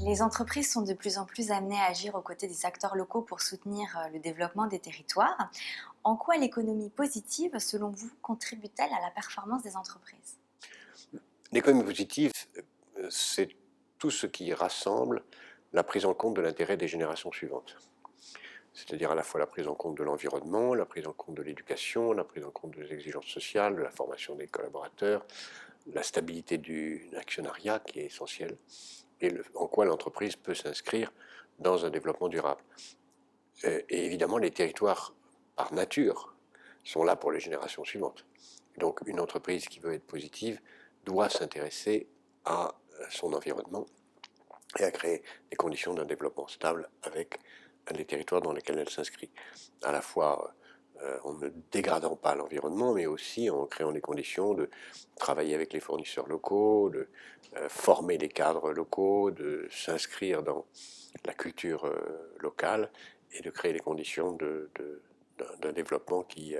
Les entreprises sont de plus en plus amenées à agir aux côtés des acteurs locaux pour soutenir le développement des territoires. En quoi l'économie positive, selon vous, contribue-t-elle à la performance des entreprises? L'économie positive, c'est tout ce qui rassemble la prise en compte de l'intérêt des générations suivantes. C'est-à-dire à la fois la prise en compte de l'environnement, la prise en compte de l'éducation, la prise en compte des exigences sociales, de la formation des collaborateurs, la stabilité du actionnariat qui est essentielle, et en quoi l'entreprise peut s'inscrire dans un développement durable. Et évidemment, les territoires, par nature, sont là pour les générations suivantes. Donc une entreprise qui veut être positive doit s'intéresser à son environnement et à créer des conditions d'un développement stable avec les territoires dans lesquels elle s'inscrit. À la fois en ne dégradant pas l'environnement, mais aussi en créant les conditions de travailler avec les fournisseurs locaux, de former les cadres locaux, de s'inscrire dans la culture locale et de créer les conditions d'un développement qui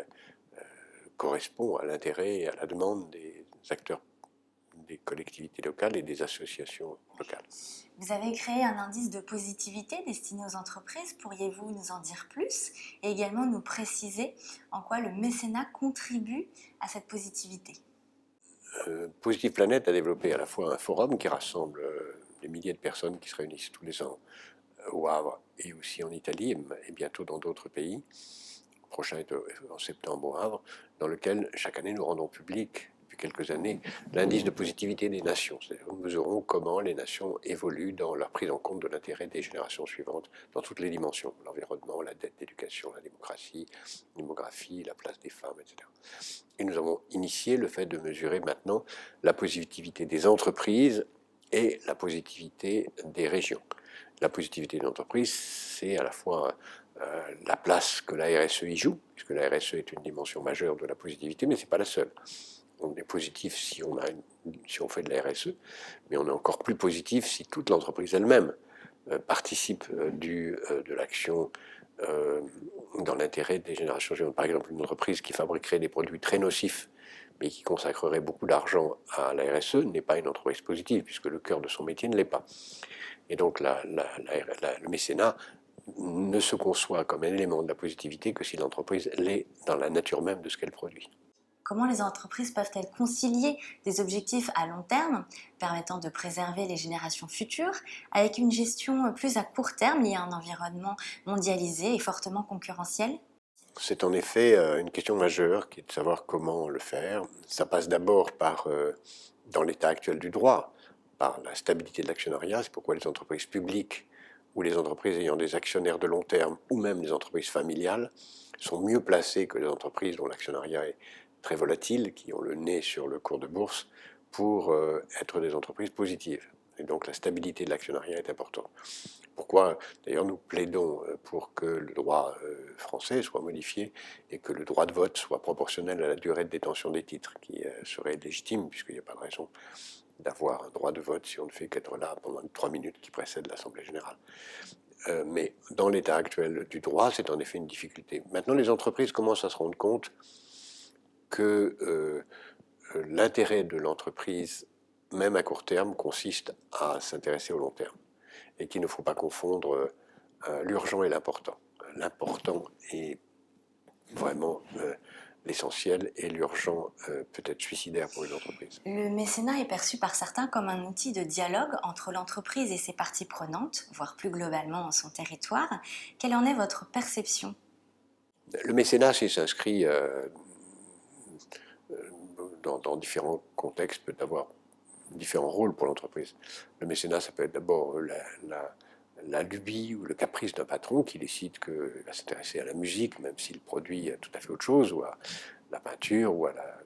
correspond à l'intérêt et à la demande des acteurs des collectivités locales et des associations locales. Vous avez créé un indice de positivité destiné aux entreprises. Pourriez-vous nous en dire plus et également nous préciser en quoi le mécénat contribue à cette positivité? Positive Planète a développé à la fois un forum qui rassemble des milliers de personnes qui se réunissent tous les ans au Havre et aussi en Italie et bientôt dans d'autres pays. Le prochain est en septembre au Havre, dans lequel chaque année nous rendons public depuis quelques années l'indice de positivité des nations. C'est-à-dire nous mesurons comment les nations évoluent dans leur prise en compte de l'intérêt des générations suivantes dans toutes les dimensions, l'environnement, la dette d'éducation, la démographie, la place des femmes, etc. Et nous avons initié le fait de mesurer maintenant la positivité des entreprises et la positivité des régions. La positivité des entreprises, c'est à la fois la place que la RSE y joue, puisque la RSE est une dimension majeure de la positivité, mais ce n'est pas la seule. On est positif si on fait de la RSE, mais on est encore plus positif si toute l'entreprise elle-même participe de l'action dans l'intérêt des générations suivantes. Par exemple, une entreprise qui fabriquerait des produits très nocifs, mais qui consacrerait beaucoup d'argent à la RSE, n'est pas une entreprise positive, puisque le cœur de son métier ne l'est pas. Et donc le mécénat ne se conçoit comme un élément de la positivité que si l'entreprise l'est dans la nature même de ce qu'elle produit. Comment les entreprises peuvent-elles concilier des objectifs à long terme, permettant de préserver les générations futures, avec une gestion plus à court terme liée à un environnement mondialisé et fortement concurrentiel? C'est en effet une question majeure qui est de savoir comment le faire. Ça passe d'abord par, dans l'état actuel du droit, par la stabilité de l'actionnariat. C'est pourquoi les entreprises publiques ou les entreprises ayant des actionnaires de long terme ou même les entreprises familiales sont mieux placées que les entreprises dont l'actionnariat est très volatile, qui ont le nez sur le cours de bourse, pour être des entreprises positives. Et donc la stabilité de l'actionnariat est importante. Pourquoi d'ailleurs nous plaidons pour que le droit français soit modifié et que le droit de vote soit proportionnel à la durée de détention des titres, qui serait légitime, puisqu'il n'y a pas de raison d'avoir un droit de vote si on ne fait qu'être là pendant les 3 minutes qui précèdent l'Assemblée générale. Mais dans l'état actuel du droit, c'est en effet une difficulté. Maintenant, les entreprises commencent à se rendre compte que l'intérêt de l'entreprise, même à court terme, consiste à s'intéresser au long terme et qu'il ne faut pas confondre l'urgent et l'important. L'important est vraiment l'essentiel et l'urgent peut être suicidaire pour une entreprise. Le mécénat est perçu par certains comme un outil de dialogue entre l'entreprise et ses parties prenantes, voire plus globalement son territoire. Quelle en est votre perception? Le mécénat, s'il s'inscrit dans différents contextes, peut avoir différents rôles pour l'entreprise. Le mécénat, ça peut être d'abord la lubie ou le caprice d'un patron qui décide qu'il va s'intéresser à la musique, même s'il produit tout à fait autre chose, ou à la peinture, ou à la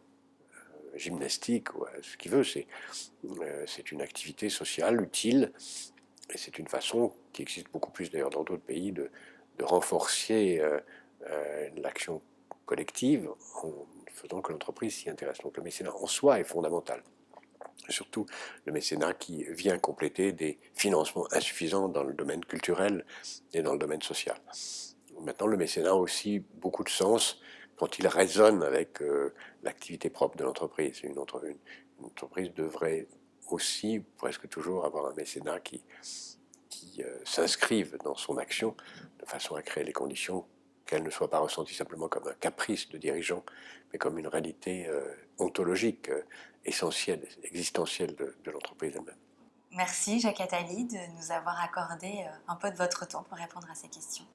gymnastique, ou à ce qu'il veut. C'est une activité sociale utile, et c'est une façon qui existe beaucoup plus d'ailleurs dans d'autres pays de renforcer l'action collective en faisant que l'entreprise s'y intéresse. Donc le mécénat en soi est fondamental. Surtout le mécénat qui vient compléter des financements insuffisants dans le domaine culturel et dans le domaine social. Maintenant, le mécénat a aussi beaucoup de sens quand il résonne avec l'activité propre de l'entreprise. Une entreprise devrait aussi presque toujours avoir un mécénat qui qui s'inscrivent dans son action de façon à créer les conditions qu'elle ne soit pas ressentie simplement comme un caprice de dirigeant, mais comme une réalité ontologique, essentielle, existentielle de l'entreprise elle-même. Merci Jacques Attali de nous avoir accordé un peu de votre temps pour répondre à ces questions.